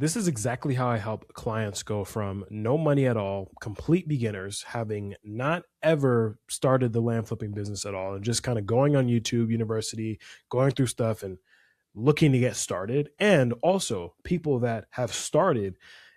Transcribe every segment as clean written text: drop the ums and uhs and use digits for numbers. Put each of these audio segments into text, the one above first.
This is exactly how I help clients go from no money at all, complete beginners, having not ever started the land flipping business at all, and just kind of going on YouTube University, going through stuff and looking to get started. And also people that have started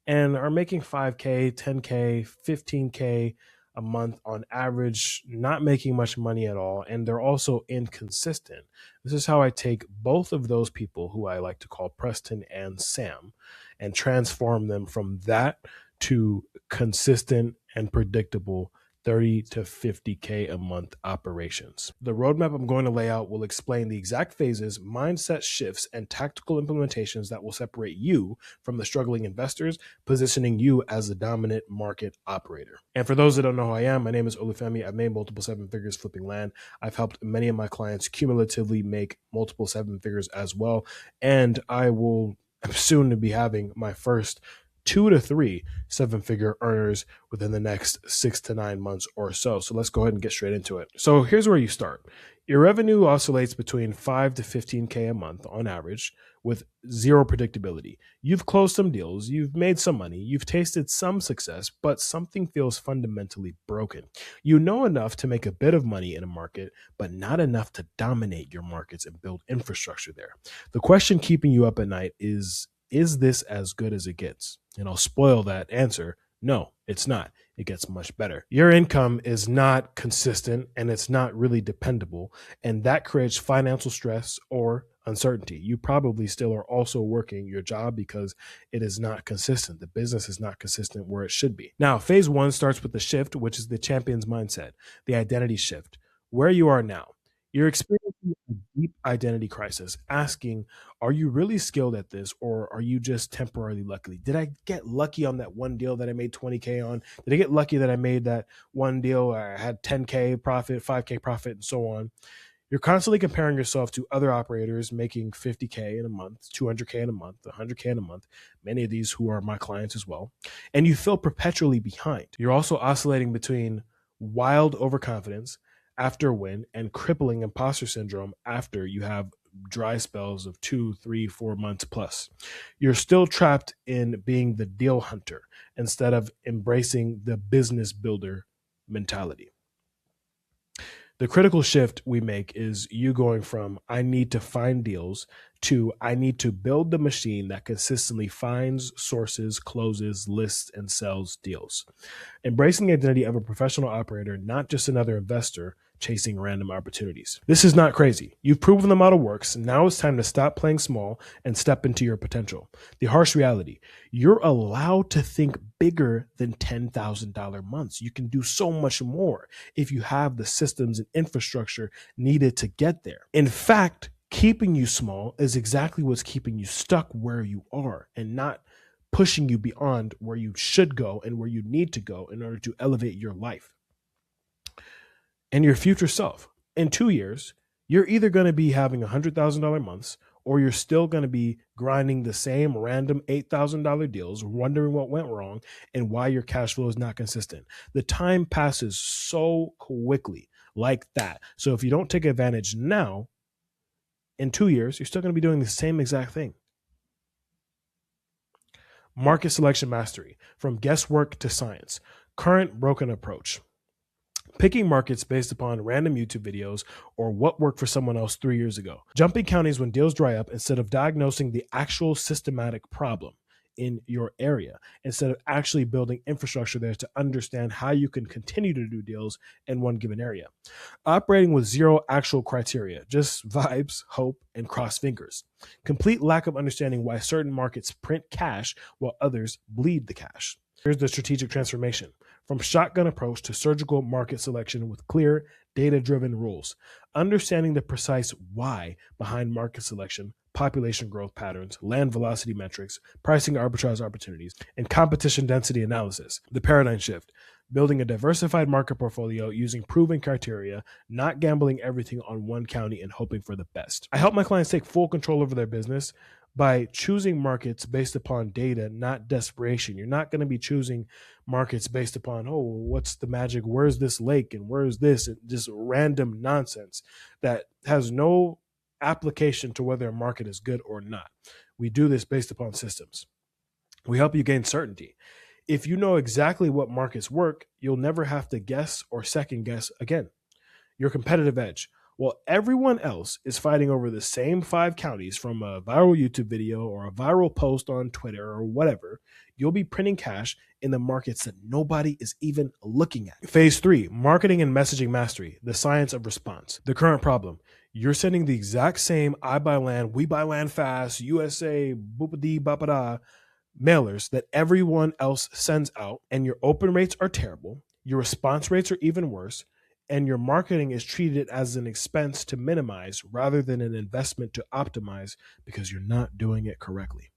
and are making 5K, 10K, 15K a month on average, not making much money at all. And they're also inconsistent. This is how I take both of those people, who I like to call Preston and Sam, and transform them from that to consistent and predictable 30 to 50K a month operations. The roadmap I'm going to lay out will explain the exact phases, mindset shifts, and tactical implementations that will separate you from the struggling investors, positioning you as the dominant market operator. And for those that don't know who I am, my name is Olufemi. I've made multiple seven figures flipping land. I've helped many of my clients cumulatively make multiple seven figures as well. And I'm soon to be having my first 2 to 3 seven-figure earners within the next 6 to 9 months or so. So let's go ahead and get straight into it. So here's where you start. Your revenue oscillates between 5 to 15K a month on average with zero predictability. You've closed some deals, you've made some money, you've tasted some success, but something feels fundamentally broken. You know enough to make a bit of money in a market, but not enough to dominate your markets and build infrastructure there. The question keeping you up at night is this as good as it gets? And I'll spoil that answer. No, it's not. It gets much better. Your income is not consistent and it's not really dependable. And that creates financial stress or uncertainty. You probably still are also working your job because it is not consistent. The business is not consistent where it should be. Now, phase one starts with the shift, which is the champion's mindset, the identity shift. Where you are now, you're experiencing a deep identity crisis, asking, are you really skilled at this, or are you just temporarily lucky? Did I get lucky on that one deal that I made 20K on? Did I get lucky that I made that one deal where I had 10K profit, 5K profit, and so on? You're constantly comparing yourself to other operators making 50K in a month, 200K in a month, 100K in a month, many of these who are my clients as well. And you feel perpetually behind. You're also oscillating between wild overconfidence after a win and crippling imposter syndrome after you have dry spells of 2, 3, 4 months plus. You're still trapped in being the deal hunter instead of embracing the business builder mentality. The critical shift we make is you going from I need to find deals to I need to build the machine that consistently finds, sources, closes, lists, and sells deals. Embracing the identity of a professional operator, not just another investor chasing random opportunities. This is not crazy. You've proven the model works. Now it's time to stop playing small and step into your potential. The harsh reality, you're allowed to think bigger than $10,000 months. You can do so much more if you have the systems and infrastructure needed to get there. In fact, keeping you small is exactly what's keeping you stuck where you are and not pushing you beyond where you should go and where you need to go in order to elevate your life and your future self. In 2 years, you're either going to be having $100,000 months or you're still going to be grinding the same random $8,000 deals, wondering what went wrong and why your cash flow is not consistent. The time passes so quickly like that. So if you don't take advantage now, in 2 years, you're still going to be doing the same exact thing. Market selection mastery, from guesswork to science. Current broken approach. Picking markets based upon random YouTube videos or what worked for someone else 3 years ago. Jumping counties when deals dry up instead of diagnosing the actual systematic problem in your area, instead of actually building infrastructure there to understand how you can continue to do deals in one given area. Operating with zero actual criteria, just vibes, hope, and cross fingers. Complete lack of understanding why certain markets print cash while others bleed the cash. Here's the strategic transformation. From shotgun approach to surgical market selection with clear, data-driven rules. Understanding the precise why behind market selection, population growth patterns, land velocity metrics, pricing arbitrage opportunities, and competition density analysis. The paradigm shift. Building a diversified market portfolio using proven criteria, not gambling everything on one county and hoping for the best. I help my clients take full control over their business by choosing markets based upon data, not desperation. You're not going to be choosing markets based upon, oh, what's the magic? Where's this lake? And where's this? And just random nonsense that has no application to whether a market is good or not. We do this based upon systems. We help you gain certainty. If you know exactly what markets work, you'll never have to guess or second guess again. Your competitive edge. While everyone else is fighting over the same 5 counties from a viral YouTube video or a viral post on Twitter or whatever, you'll be printing cash in the markets that nobody is even looking at. Phase 3, marketing and messaging mastery, the science of response. The current problem. You're sending the exact same I buy land, we buy land fast, USA, boop-a-dee, bop-a-da, mailers that everyone else sends out, and your open rates are terrible, your response rates are even worse, and your marketing is treated as an expense to minimize rather than an investment to optimize because you're not doing it correctly.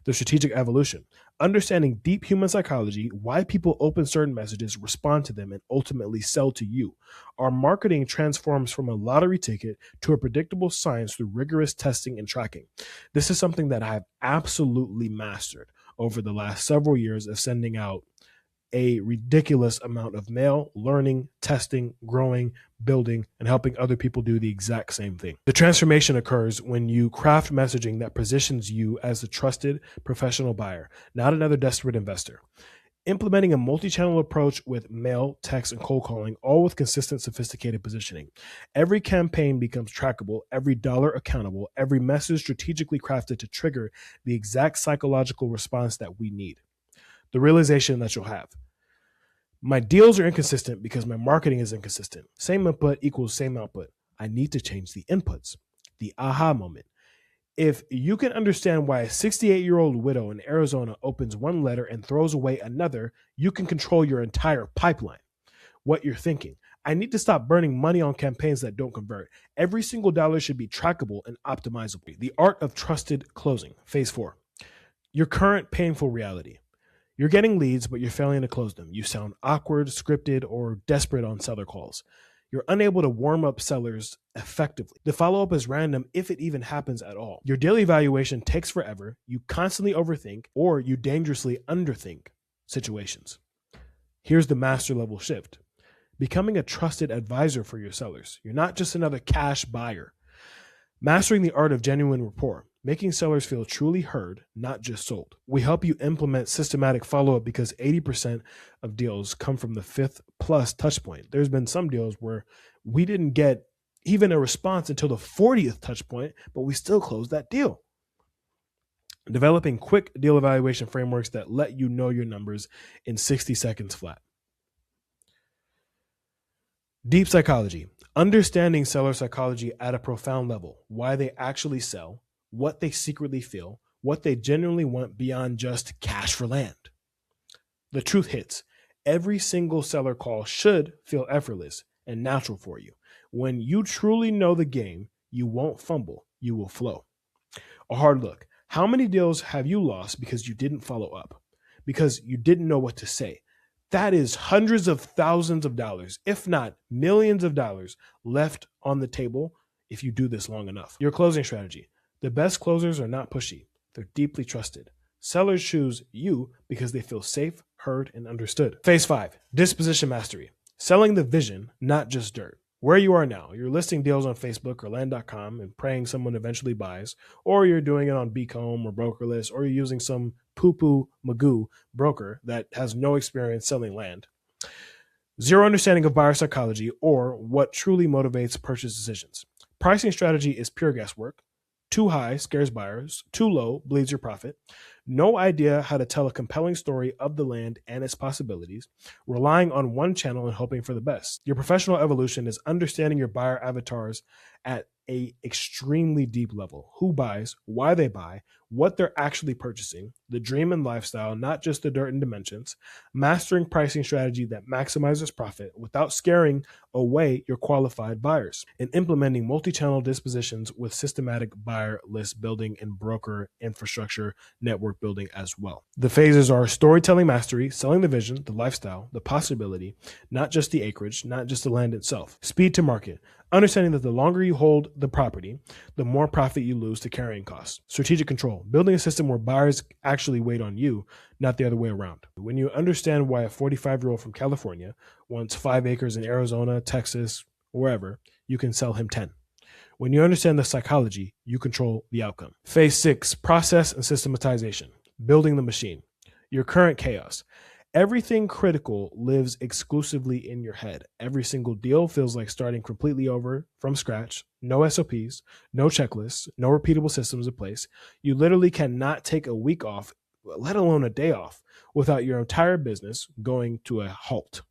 The strategic evolution. Understanding deep human psychology, why people open certain messages, respond to them, and ultimately sell to you. Our marketing transforms from a lottery ticket to a predictable science through rigorous testing and tracking. This is something that I have absolutely mastered over the last several years of sending out a ridiculous amount of mail, learning, testing, growing, building, and helping other people do the exact same thing. The transformation occurs when you craft messaging that positions you as a trusted professional buyer, not another desperate investor. Implementing a multi-channel approach with mail, text, and cold calling, all with consistent, sophisticated positioning. Every campaign becomes trackable, every dollar accountable, every message strategically crafted to trigger the exact psychological response that we need. The realization that you'll have. My deals are inconsistent because my marketing is inconsistent. Same input equals same output. I need to change the inputs. The aha moment. If you can understand why a 68-year-old widow in Arizona opens one letter and throws away another, you can control your entire pipeline. What you're thinking. I need to stop burning money on campaigns that don't convert. Every single dollar should be trackable and optimizable. The art of trusted closing. Phase 4. Your current painful reality. You're getting leads, but you're failing to close them. You sound awkward, scripted, or desperate on seller calls. You're unable to warm up sellers effectively. The follow-up is random if it even happens at all. Your daily evaluation takes forever. You constantly overthink, or you dangerously underthink situations. Here's the master level shift. Becoming a trusted advisor for your sellers. You're not just another cash buyer. Mastering the art of genuine rapport. Making sellers feel truly heard, not just sold. We help you implement systematic follow-up because 80% of deals come from the 5th plus touch point. There's been some deals where we didn't get even a response until the 40th touch point, but we still closed that deal. Developing quick deal evaluation frameworks that let you know your numbers in 60 seconds flat. Deep psychology. Understanding seller psychology at a profound level. Why they actually sell, what they secretly feel, what they genuinely want beyond just cash for land. The truth hits. Every single seller call should feel effortless and natural for you. When you truly know the game, you won't fumble, you will flow. A hard look. How many deals have you lost because you didn't follow up? Because you didn't know what to say? That is hundreds of thousands of dollars, if not millions of dollars, left on the table if you do this long enough. Your closing strategy. The best closers are not pushy. They're deeply trusted. Sellers choose you because they feel safe, heard, and understood. Phase 5, disposition mastery. Selling the vision, not just dirt. Where you are now, you're listing deals on Facebook or land.com and praying someone eventually buys, or you're doing it on Becomb or Brokerless, or you're using some poo-poo magoo broker that has no experience selling land. Zero understanding of buyer psychology or what truly motivates purchase decisions. Pricing strategy is pure guesswork. Too high scares buyers. Too low bleeds your profit. No idea how to tell a compelling story of the land and its possibilities. Relying on one channel and hoping for the best. Your professional evolution is understanding your buyer avatars at an extremely deep level. Who buys, why they buy, what they're actually purchasing, the dream and lifestyle, not just the dirt and dimensions. Mastering pricing strategy that maximizes profit without scaring away your qualified buyers. And implementing multi-channel dispositions with systematic buyer list building and broker infrastructure network building as well. The phases are storytelling mastery, selling the vision, the lifestyle, the possibility, not just the acreage, not just the land itself. Speed to market. Understanding that the longer you hold the property, the more profit you lose to carrying costs. Strategic control. Building a system where buyers actually wait on you, not the other way around. When you understand why a 45-year-old from California wants 5 acres in Arizona, Texas, wherever, you can sell him 10. When you understand the psychology, you control the outcome. Phase 6, process and systematization. building the machine, your current chaos. Everything critical lives exclusively in your head. Every single deal feels like starting completely over from scratch. No SOPs, no checklists, no repeatable systems in place. You literally cannot take a week off, let alone a day off, without your entire business going to a halt.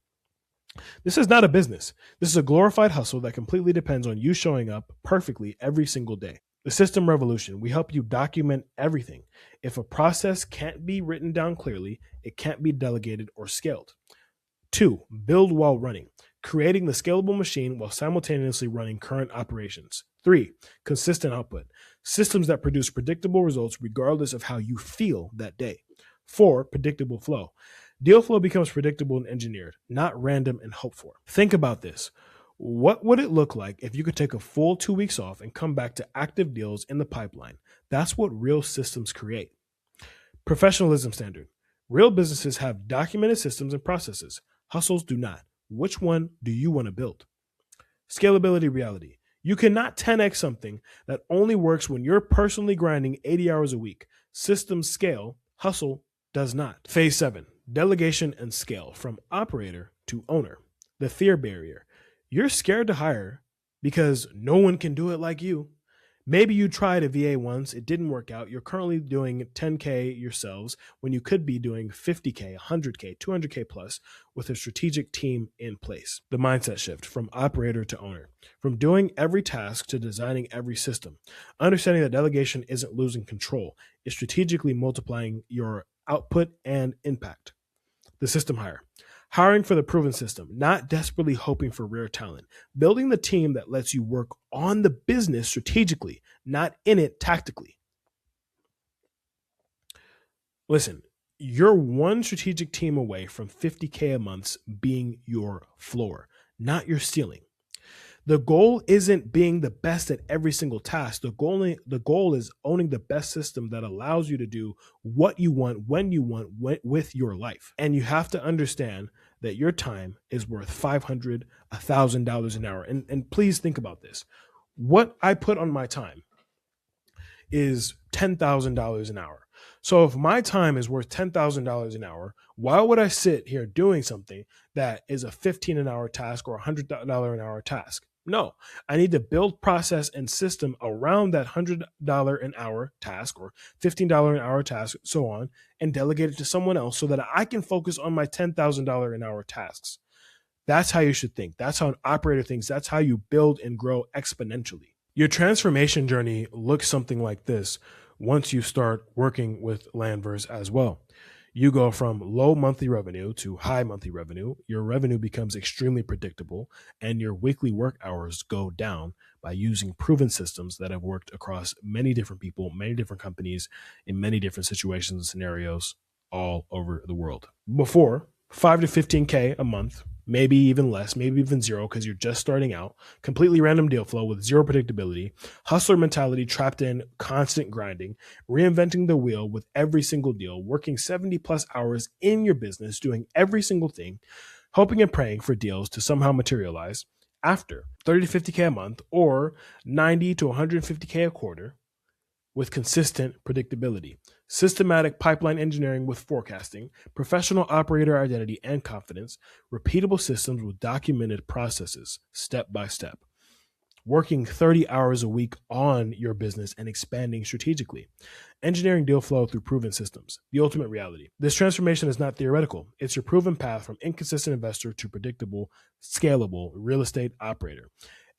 This is not a business. This is a glorified hustle that completely depends on you showing up perfectly every single day. The system revolution, we help you document everything. If a process can't be written down clearly, it can't be delegated or scaled. 2, build while running, creating the scalable machine while simultaneously running current operations. 3, consistent output, systems that produce predictable results regardless of how you feel that day. 4, predictable flow. Deal flow becomes predictable and engineered, not random and hoped for. Think about this. What would it look like if you could take a full 2 weeks off and come back to active deals in the pipeline? That's what real systems create. Professionalism standard. Real businesses have documented systems and processes. Hustles do not. Which one do you want to build? Scalability reality. You cannot 10x something that only works when you're personally grinding 80 hours a week. Systems scale, hustle does not. Phase 7, delegation and scale from operator to owner. The fear barrier. You're scared to hire because no one can do it like you. Maybe you tried a VA once, it didn't work out. You're currently doing 10K yourselves when you could be doing 50K, 100K, 200K plus with a strategic team in place. The mindset shift from operator to owner, from doing every task to designing every system. Understanding that delegation isn't losing control, it's strategically multiplying your output and impact. The system hire. Hiring for the proven system, not desperately hoping for rare talent. Building the team that lets you work on the business strategically, not in it tactically. Listen, you're one strategic team away from 50K a month being your floor, not your ceiling. The goal isn't being the best at every single task. The goal is owning the best system that allows you to do what you want, when you want, with your life. And you have to understand that your time is worth $500, $1,000 an hour. And please think about this. What I put on my time is $10,000 an hour. So if my time is worth $10,000 an hour, why would I sit here doing something that is a $15 an hour task or a $100 an hour task? No, I need to build process and system around that $100 an hour task or $15 an hour task, so on, and delegate it to someone else so that I can focus on my $10,000 an hour tasks. That's how you should think. That's how an operator thinks. That's how you build and grow exponentially. Your transformation journey looks something like this once you start working with Landverse as well. You go from low monthly revenue to high monthly revenue. Your revenue becomes extremely predictable, and your weekly work hours go down by using proven systems that have worked across many different people, many different companies, in many different situations and scenarios all over the world. Before, 5 to 15K a month, maybe even less, maybe even zero because you're just starting out, completely random deal flow with zero predictability, hustler mentality trapped in constant grinding, reinventing the wheel with every single deal, working 70 plus hours in your business, doing every single thing, hoping and praying for deals to somehow materialize after 30 to 50K a month or 90 to 150K a quarter with consistent predictability, systematic pipeline engineering with forecasting, professional operator identity and confidence, repeatable systems with documented processes, step by step, working 30 hours a week on your business and expanding strategically, engineering deal flow through proven systems, the ultimate reality. This transformation is not theoretical. It's your proven path from inconsistent investor to predictable, scalable real estate operator.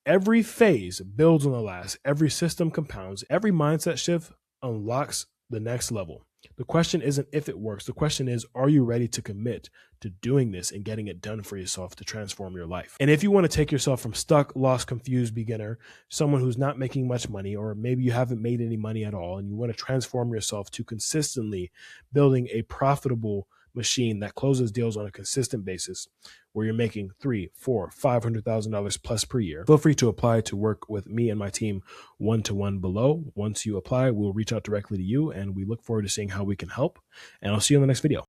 Every phase builds on the last. Every system compounds. Every mindset shift unlocks the next level. The question isn't if it works. The question is, are you ready to commit to doing this and getting it done for yourself to transform your life? And if you want to take yourself from stuck, lost, confused beginner, someone who's not making much money, or maybe you haven't made any money at all, and you want to transform yourself to consistently building a profitable machine that closes deals on a consistent basis where you're making $300,000, $400,000, $500,000 plus per year, feel free to apply to work with me and my team one-to-one below. Once you apply, we'll reach out directly to you, and we look forward to seeing how we can help. And I'll see you in the next video.